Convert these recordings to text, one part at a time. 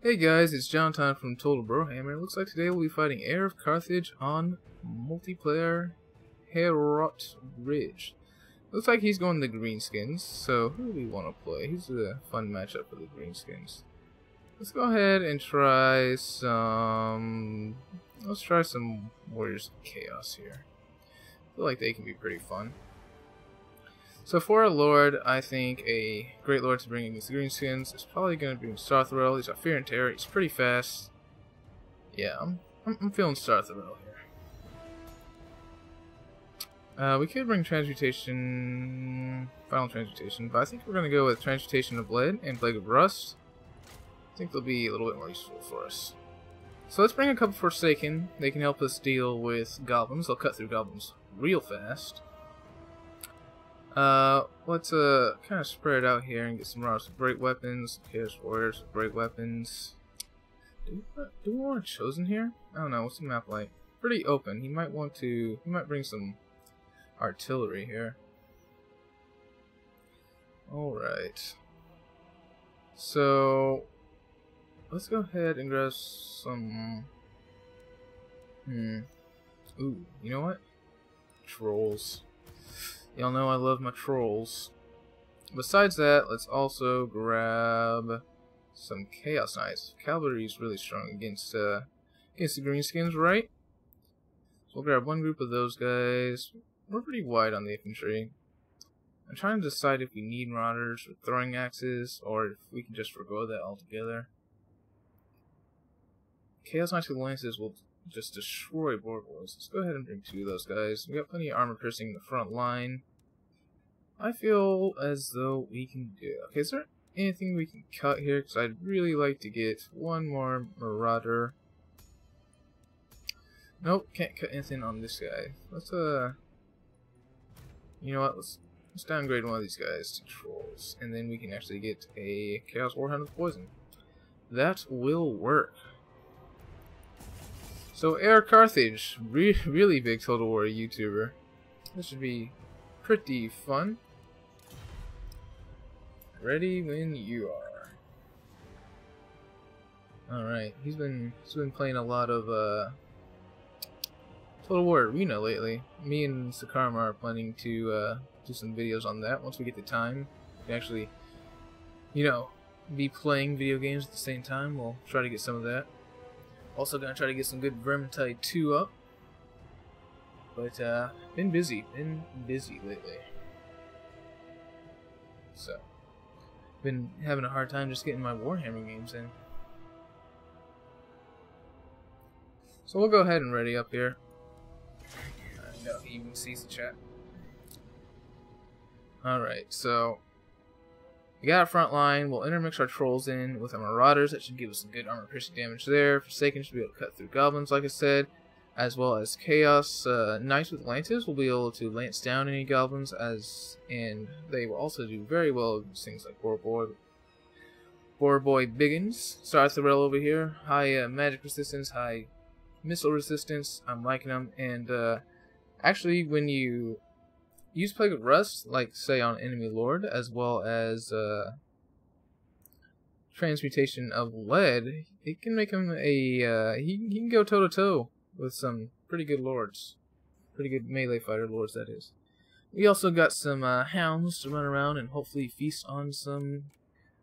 Hey guys, it's JonTaun from Total Brohammer. Looks like today we'll be fighting Heir of Carthage on multiplayer Heirot Ridge. Looks like he's going to Greenskins, so who do we want to play? He's a fun matchup for the Greenskins. Let's go ahead and try some... Let's try some Warriors of Chaos here. I feel like they can be pretty fun. So for a Lord, I think a great Lord to bring against the Greenskins is probably going to be Sarthoreal. He's got Fear and Terror. He's pretty fast. Yeah, I'm feeling Sarthoreal here. We could bring Transmutation, Final Transmutation, but I think we're going to go with Transmutation of Lead and Plague of Rust. I think they'll be a little bit more useful for us. So let's bring a couple Forsaken. They can help us deal with goblins. They'll cut through goblins real fast. Let's kind of spread out here and get some Marauders with great weapons, Chaos Warriors with great weapons. Do we want Chosen here? I don't know. What's the map like? Pretty open. He might bring some artillery here. All right. So let's go ahead and grab some. Ooh, you know what? Trolls. Y'all know I love my trolls. Besides that, let's also grab some Chaos Knights. Cavalry's really strong against the Greenskins, right? So we'll grab one group of those guys. We're pretty wide on the infantry. I'm trying to decide if we need Marauders or throwing axes, or if we can just forgo that altogether. Chaos Knights with lances will just destroy Borgwars. Let's go ahead and bring two of those guys. We got plenty of armor piercing in the front line. I feel as though we can do it. Okay, is there anything we can cut here? Because I'd really like to get one more Marauder. Nope, can't cut anything on this guy. Let's you know what? Let's downgrade one of these guys to trolls, and then we can actually get a Chaos Warhound with poison. That will work. So Heir of Carthage, really big Total War YouTuber. This should be pretty fun. Ready when you are. All right, he's been playing a lot of Total War Arena lately. Me and Sakarma are planning to do some videos on that once we get the time. We can actually, you know, be playing video games at the same time. We'll try to get some of that. Also gonna try to get some good Greentide 2 up. But been busy lately. So been having a hard time just getting my Warhammer games in. So we'll go ahead and ready up here. No, he even sees the chat. Alright, so we got our front line. We'll intermix our trolls in with our Marauders. That should give us some good armor piercing damage there. Forsaken should be able to cut through goblins, like I said, as well as Chaos Knights with lances will be able to lance down any goblins, and they will also do very well against things like Boar Boy Biggins. Sarthoreal over here, high magic resistance, high missile resistance. I'm liking them, and actually, when you use Plague of Rust, like say on Enemy Lord, as well as Transmutation of Lead, it can make him a he can go toe to toe with some pretty good lords, pretty good melee fighter lords, that is. We also got some hounds to run around and hopefully feast on some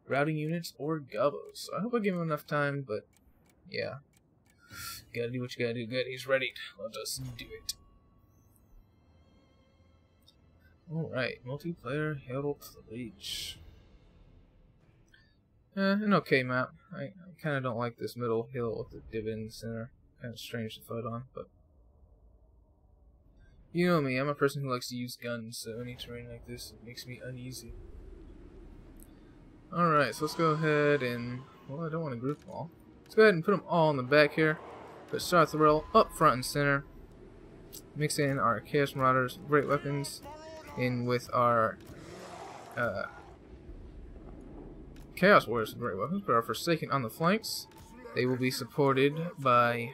routing units or gobos. So I hope I give him enough time, but yeah, gotta do what you gotta do. Good, he's ready. Let us do it. Alright, multiplayer Herald Ridge. An okay map. I kind of don't like this middle hill with the divot in the center. Kind of strange to fight on, but you know me, I'm a person who likes to use guns, so any terrain like this makes me uneasy. Alright, so let's go ahead and, well, I don't want to group them all. Let's go ahead and put them all in the back here. Put Sarthoreal up front and center. Mix in our Chaos Marauders, great weapons, in with our Chaos Warriors with great weapons. Put our Forsaken on the flanks. They will be supported by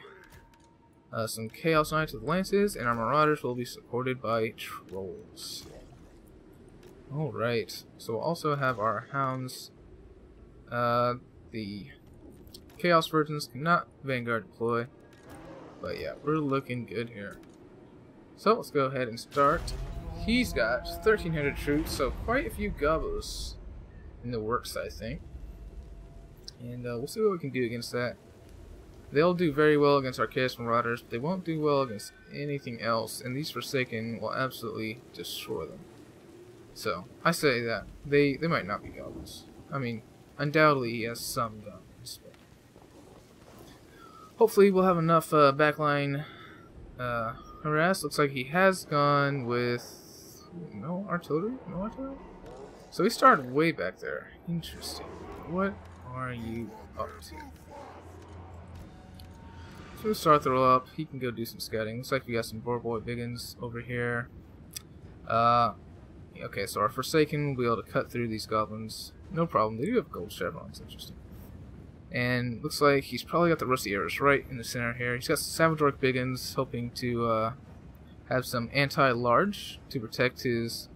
some Chaos Knights with lances, and our Marauders will be supported by trolls. Alright, so we'll also have our hounds. The Chaos Virgins cannot Vanguard deploy. But yeah, we're looking good here. So let's go ahead and start. He's got 1,300 troops, so quite a few gobos in the works, I think. And we'll see what we can do against that. They'll do very well against our Chaos Marauders, but they won't do well against anything else, and these Forsaken will absolutely destroy them. So, I say that. They might not be goblins. I mean, undoubtedly he has some goblins. But hopefully we'll have enough backline harass. Looks like he has gone with no artillery? No artillery? So he started way back there. Interesting. What are you up to? So Sarthoreal up. He can go do some scouting. Looks like we got some Boy Biggins over here. Okay, so our Forsaken will be able to cut through these goblins. No problem. They do have gold chevrons. Interesting. And looks like he's probably got the Rusty Arrows right in the center here. He's got some Sarthoreal Biggins hoping to have some anti-large to protect his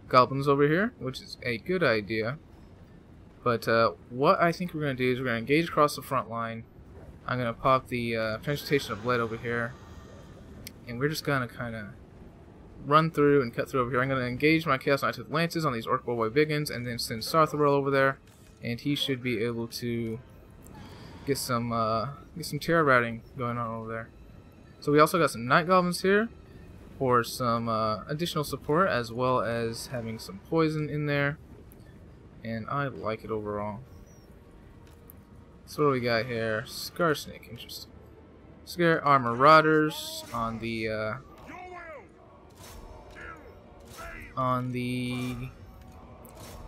goblins over here, which is a good idea. But what I think we're going to do is we're going to engage across the front line. I'm going to pop the Transmutation of Lead over here. And we're just going to kind of run through and cut through over here. I'm going to engage my Chaos Knights with Lances on these Orc Boy Biggins and then send Sarthoreal over there. And he should be able to get some terror routing going on over there. So we also got some Night Goblins here for some additional support, as well as having some poison in there. And I like it overall. So what do we got here? Skarsnik, interesting. Scare our Marauders on the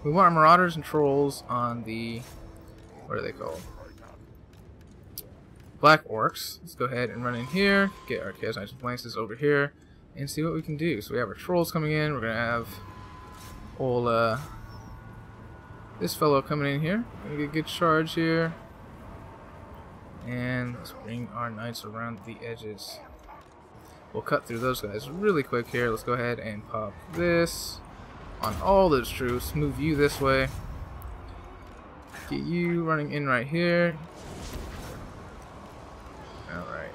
we want our Marauders and Trolls on the, what are they called? Black Orcs. Let's go ahead and run in here, get our Chaos Knights with Lances over here, and see what we can do. So we have our Trolls coming in. We're gonna have old this fellow coming in here. Gonna get a good charge here. And let's bring our Knights around the edges. We'll cut through those guys really quick here. Let's go ahead and pop this on all those troops. Move you this way. Get you running in right here. Alright.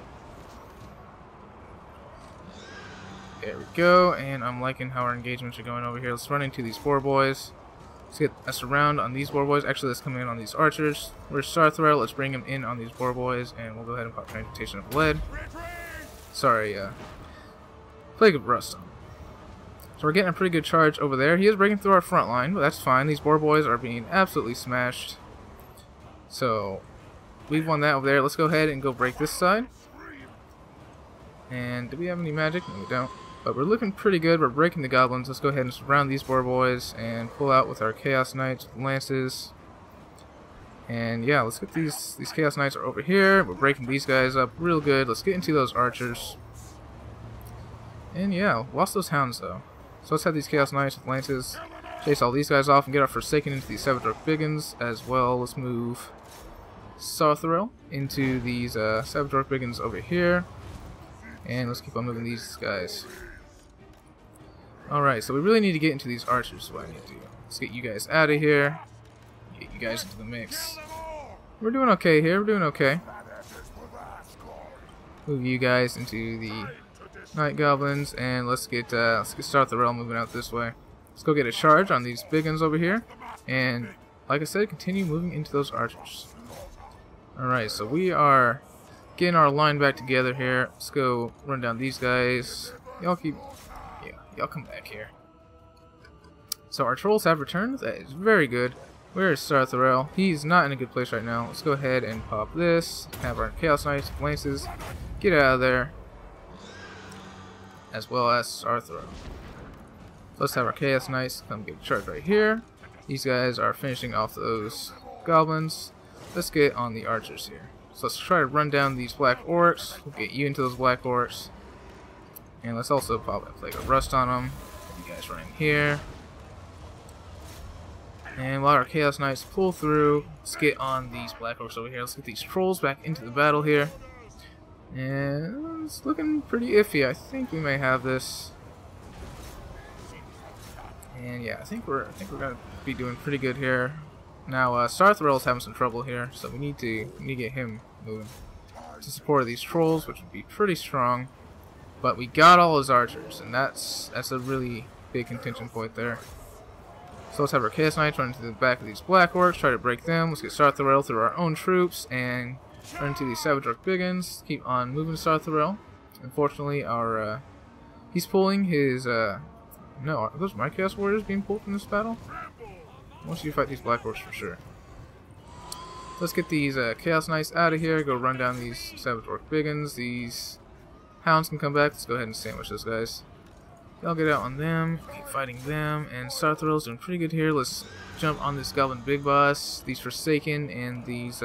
There we go. And I'm liking how our engagements are going over here. Let's run into these Boar Boys. Let's get us around on these Boar Boys. Actually, let's come in on these Archers. Where's Sarthoreal? Let's bring him in on these Boar Boys, and we'll go ahead and pop Transmutation of Lead. Sorry, Plague of Rust. So we're getting a pretty good charge over there. He is breaking through our front line, but that's fine. These Boar Boys are being absolutely smashed. So we've won that over there. Let's go ahead and go break this side. And do we have any magic? No, we don't. But we're looking pretty good. We're breaking the goblins. Let's go ahead and surround these Boar Boys and pull out with our Chaos Knights with Lances. And yeah, let's get these Chaos Knights are over here. We're breaking these guys up real good. Let's get into those Archers. And yeah, lost those Hounds though. So let's have these Chaos Knights with Lances chase all these guys off and get our Forsaken into these Sarthoreal Biggins as well. Let's move Sarthoreal into these Sarthoreal Biggins over here. And let's keep on moving these guys. Alright, so we really need to get into these Archers, is what I need to do. Let's get you guys out of here. Get you guys into the mix. We're doing okay here, we're doing okay. Move you guys into the Night Goblins, and let's get Sarthoreal moving out this way. Let's go get a charge on these Biggins over here. And, like I said, continue moving into those Archers. Alright, so we are getting our line back together here. Let's go run down these guys. Y'all come back here. So our Trolls have returned. That is very good. Where is Sarthoreal? He's not in a good place right now. Let's go ahead and pop this. Have our Chaos Knights with Lances. Get out of there. As well as Sarthoreal. Let's have our Chaos Knights come get a charge right here. These guys are finishing off those Goblins. Let's get on the Archers here. So let's try to run down these Black Orcs. We'll get you into those Black Orcs. And let's also pop a Plague of Rust on them. You guys running here. And while our Chaos Knights pull through, let's get on these Black Orcs over here. Let's get these Trolls back into the battle here. And it's looking pretty iffy. I think we may have this. And yeah, I think we're gonna be doing pretty good here. Now, Sarthoreal's having some trouble here, so we need to get him moving to support these trolls, which would be pretty strong. But we got all his archers, and that's a really big contention point there. So let's have our Chaos Knights run into the back of these Black Orcs, try to break them. Let's get Sarthoreal through our own troops, and run into these Savage Orc Biggins. Keep on moving Sarthoreal. Unfortunately, our he's pulling his no, are those my Chaos Warriors being pulled from this battle? I want you to fight these Black Orcs for sure. Let's get these Chaos Knights out of here. Go run down these Savage Orc Biggins. These Hounds can come back. Let's go ahead and sandwich those guys. Y'all get out on them. Keep fighting them. And Sarthoreal's doing pretty good here. Let's jump on this Goblin Big Boss. These Forsaken and these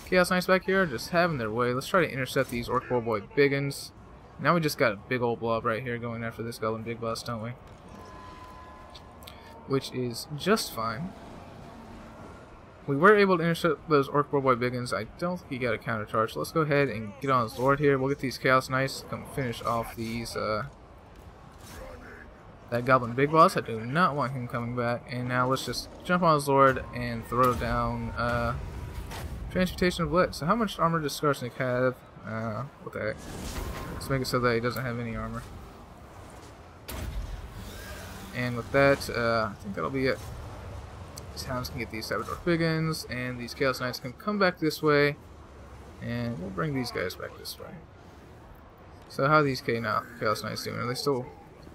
Chaos Knights back here are just having their way. Let's try to intercept these Orc Boy Biggins. Now we just got a big old blob right here going after this Goblin Big Boss, don't we? Which is just fine. We were able to intercept those Orc Boy Biggins. I don't think he got a counter charge. So let's go ahead and get on his Lord here. We'll get these Chaos Knights to come finish off these that Goblin Big Boss. I do not want him coming back. And now let's just jump on his Lord and throw down Transmutation of Lit. So how much armor does Skarsnik have? What the heck? Let's make it so that he doesn't have any armor. And with that, I think that'll be it. These Hounds can get these Savage Orc Biggins, and these Chaos Knights can come back this way, and we'll bring these guys back this way. So how are these Chaos Knights doing? Are they still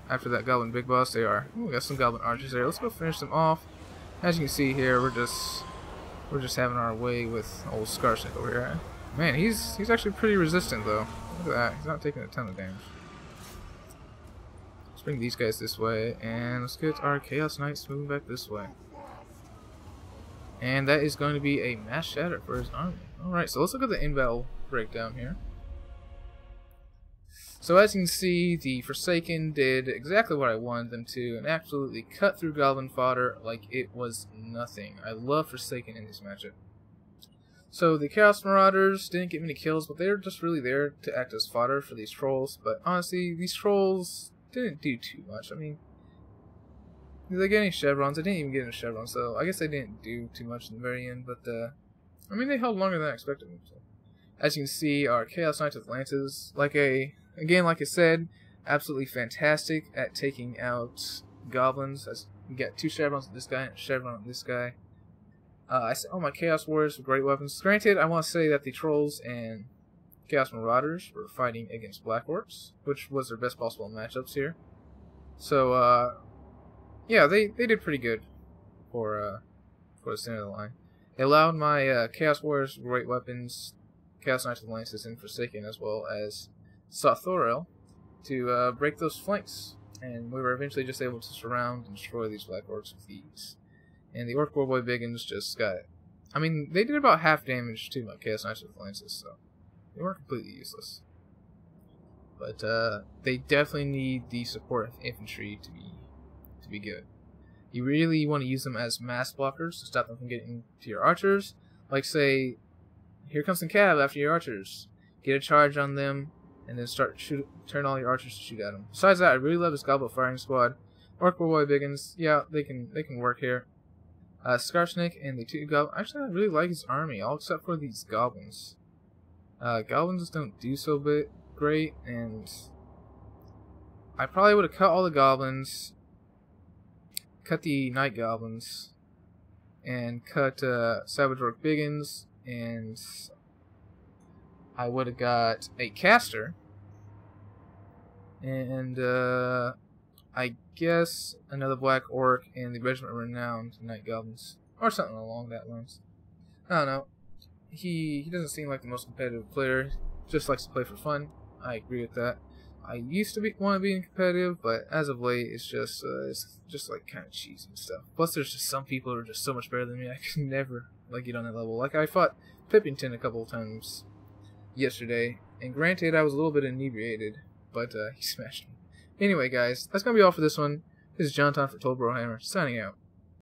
after that Goblin Big Boss? They are. Ooh, we got some Goblin Archers there. Let's go finish them off. As you can see here, we're just having our way with old Skarsnik over here. Man, he's actually pretty resistant though. Look at that. He's not taking a ton of damage. Let's bring these guys this way, and let's get our Chaos Knights moving back this way. And that is going to be a mass shatter for his army. Alright, so let's look at the in-battle breakdown here. So as you can see, the Forsaken did exactly what I wanted them to, and absolutely cut through Goblin fodder like it was nothing. I love Forsaken in this matchup. So the Chaos Marauders didn't get many kills, but they were just really there to act as fodder for these trolls. But honestly, these trolls didn't do too much. I mean, did they get any chevrons? I didn't even get any chevrons, so I guess they didn't do too much in the very end. But I mean, they held longer than I expected them to. As you can see, our Chaos Knights with Lances, like I said, absolutely fantastic at taking out goblins. As you get 2 chevrons on this guy and a chevron on this guy. I said, oh, my Chaos Warriors with great weapons. Granted, I want to say that the Trolls and Chaos Marauders were fighting against Black Orcs, which was their best possible matchups here. So, yeah, they did pretty good for the center of the line. It allowed my Chaos Warriors with great weapons, Chaos Knights with Lances, and Forsaken, as well as Sarthoreal, to break those flanks. And we were eventually just able to surround and destroy these Black Orcs with ease. And the Orc Boy Biggins just got it. I mean, they did about half damage to my Chaos Knights with Lances, so they weren't completely useless. But they definitely need the support of infantry to be good. You really want to use them as mass blockers to stop them from getting to your archers. Like, say, here comes some cav after your archers. Get a charge on them, and then turn all your archers to shoot at them. Besides that, I really love this Goblet Firing Squad. Orc Boy Biggins, yeah, they can work here. Skarsnik and the 2 goblins. Actually, I really like his army, all except for these goblins. Goblins don't do so great, and I probably would have cut all the goblins, cut the Night Goblins, and cut Savage Orc Biggins, and I would have got a caster, and I guess another Black Orc and the Regiment of Renowned Night Goblins, or something along that lines. I don't know. He doesn't seem like the most competitive player. Just likes to play for fun. I agree with that. I used to want to be competitive, but as of late, it's just like kind of cheesy and stuff. Plus, there's just some people who are just so much better than me. I could never get on that level. Like, I fought Pippington a couple of times yesterday, and granted, I was a little bit inebriated, but he smashed me. Anyway, guys, that's gonna be all for this one. This is JonTaun for Brohammer, signing out.